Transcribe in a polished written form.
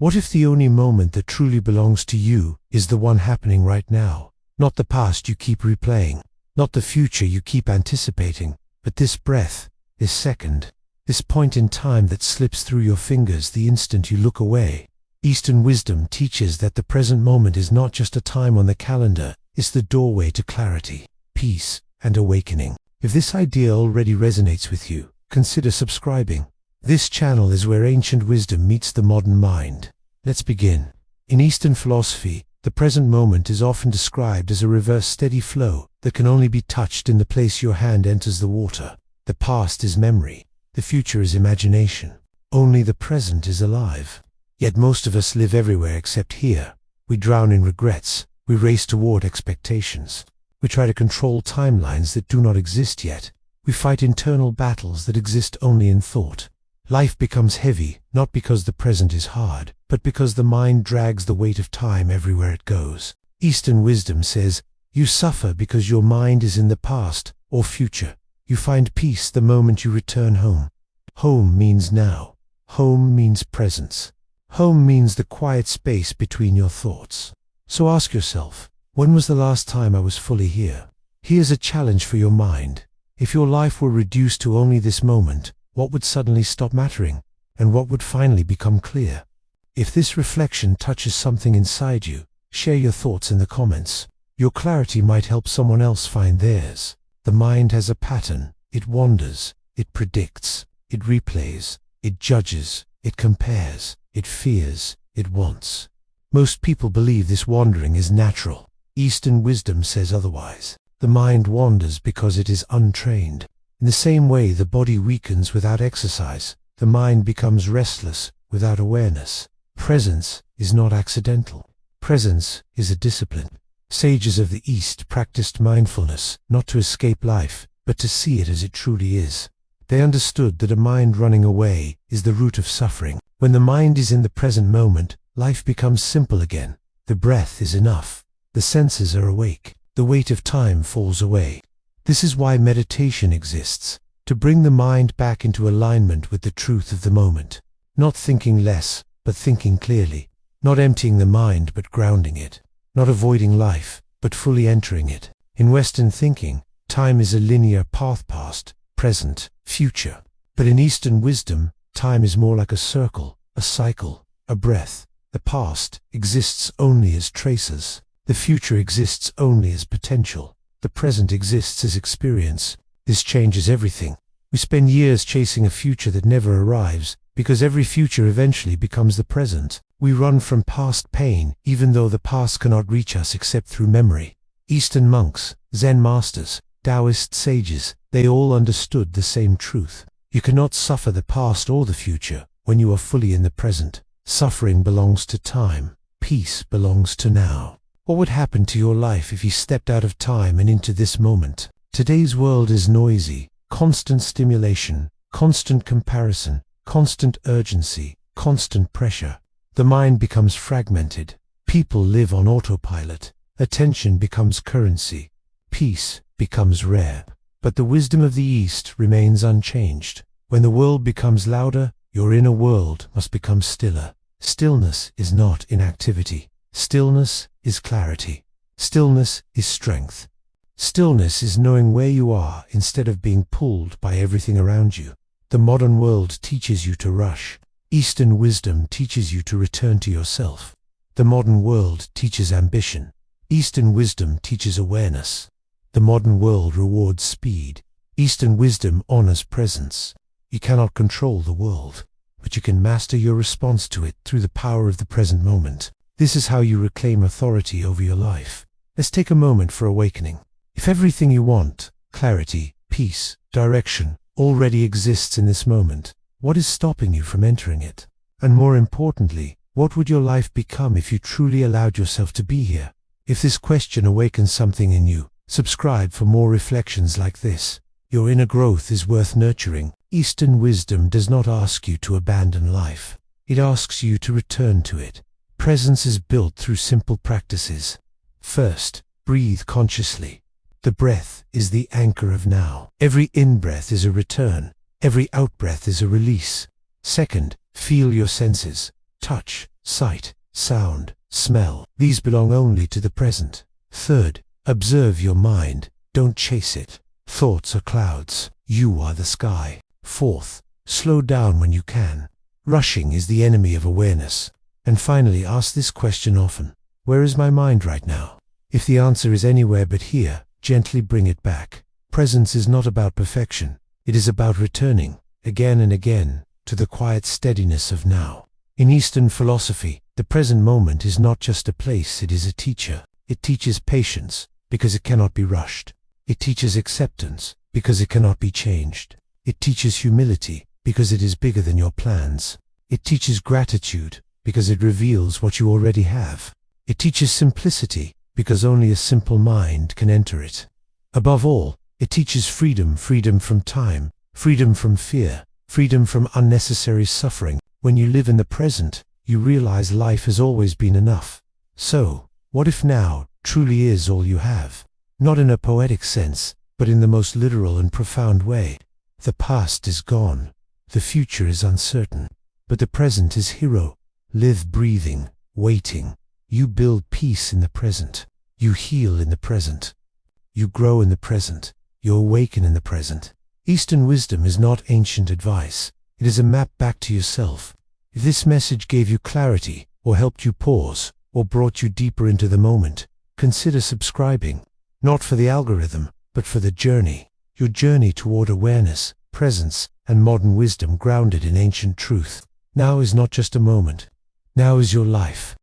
What if the only moment that truly belongs to you is the one happening right now? Not the past you keep replaying, not the future you keep anticipating, but this breath, this second, this point in time that slips through your fingers the instant you look away. Eastern wisdom teaches that the present moment is not just a time on the calendar, it's the doorway to clarity, peace, and awakening. If this idea already resonates with you, consider subscribing. This channel is where ancient wisdom meets the modern mind. Let's begin. In Eastern philosophy, the present moment is often described as a reverse steady flow that can only be touched in the place your hand enters the water. The past is memory, the future is imagination. Only the present is alive. Yet most of us live everywhere except here. We drown in regrets, we race toward expectations. We try to control timelines that do not exist yet. We fight internal battles that exist only in thought. Life becomes heavy, not because the present is hard, but because the mind drags the weight of time everywhere it goes. Eastern wisdom says, you suffer because your mind is in the past or future. You find peace the moment you return home. Home means now. Home means presence. Home means the quiet space between your thoughts. So ask yourself, when was the last time I was fully here? Here's a challenge for your mind. If your life were reduced to only this moment, what would suddenly stop mattering? And what would finally become clear? If this reflection touches something inside you, share your thoughts in the comments. Your clarity might help someone else find theirs. The mind has a pattern. It wanders, it predicts, it replays, it judges, it compares, it fears, it wants. Most people believe this wandering is natural. Eastern wisdom says otherwise. The mind wanders because it is untrained. In the same way the body weakens without exercise, the mind becomes restless without awareness. Presence is not accidental. Presence is a discipline. Sages of the East practiced mindfulness, not to escape life, but to see it as it truly is. They understood that a mind running away is the root of suffering. When the mind is in the present moment, life becomes simple again. The breath is enough. The senses are awake. The weight of time falls away. This is why meditation exists, to bring the mind back into alignment with the truth of the moment. Not thinking less, but thinking clearly. Not emptying the mind, but grounding it. Not avoiding life, but fully entering it. In Western thinking, time is a linear path: past, present, future. But in Eastern wisdom, time is more like a circle, a cycle, a breath. The past exists only as traces. The future exists only as potential. The present exists as experience. This changes everything. We spend years chasing a future that never arrives, because every future eventually becomes the present. We run from past pain, even though the past cannot reach us except through memory. Eastern monks, Zen masters, Taoist sages, they all understood the same truth. You cannot suffer the past or the future when you are fully in the present. Suffering belongs to time. Peace belongs to now. What would happen to your life if you stepped out of time and into this moment? Today's world is noisy, constant stimulation, constant comparison, constant urgency, constant pressure. The mind becomes fragmented. People live on autopilot. Attention becomes currency. Peace becomes rare. But the wisdom of the East remains unchanged. When the world becomes louder, your inner world must become stiller. Stillness is not inactivity. Stillness is clarity. Stillness is strength. Stillness is knowing where you are instead of being pulled by everything around you. The modern world teaches you to rush. Eastern wisdom teaches you to return to yourself. The modern world teaches ambition. Eastern wisdom teaches awareness. The modern world rewards speed. Eastern wisdom honors presence. You cannot control the world, but you can master your response to it through the power of the present moment. This is how you reclaim authority over your life. Let's take a moment for awakening. If everything you want, clarity, peace, direction, already exists in this moment, what is stopping you from entering it? And more importantly, what would your life become if you truly allowed yourself to be here? If this question awakens something in you, subscribe for more reflections like this. Your inner growth is worth nurturing. Eastern wisdom does not ask you to abandon life. It asks you to return to it. Presence is built through simple practices. First, breathe consciously. The breath is the anchor of now. Every in-breath is a return. Every out-breath is a release. Second, feel your senses. touch, sight, sound, smell. These belong only to the present. Third, observe your mind. Don't chase it. Thoughts are clouds. You are the sky. Fourth, slow down when you can. Rushing is the enemy of awareness. And finally, ask this question often. Where is my mind right now? If the answer is anywhere but here, gently bring it back. Presence is not about perfection. It is about returning, again and again, to the quiet steadiness of now. In Eastern philosophy, the present moment is not just a place, it is a teacher. It teaches patience, because it cannot be rushed. It teaches acceptance, because it cannot be changed. It teaches humility, because it is bigger than your plans. It teaches gratitude, because it reveals what you already have. It teaches simplicity, because only a simple mind can enter it. Above all, it teaches freedom, freedom from time, freedom from fear, freedom from unnecessary suffering. When you live in the present, you realize life has always been enough. So, what if now truly is all you have? Not in a poetic sense, but in the most literal and profound way. The past is gone. The future is uncertain. But the present is hero. Live breathing, waiting. You build peace in the present. You heal in the present. You grow in the present. You awaken in the present. Eastern wisdom is not ancient advice. It is a map back to yourself. If this message gave you clarity, or helped you pause, or brought you deeper into the moment, consider subscribing. Not for the algorithm, but for the journey. Your journey toward awareness, presence, and modern wisdom grounded in ancient truth. Now is not just a moment. Now is your life.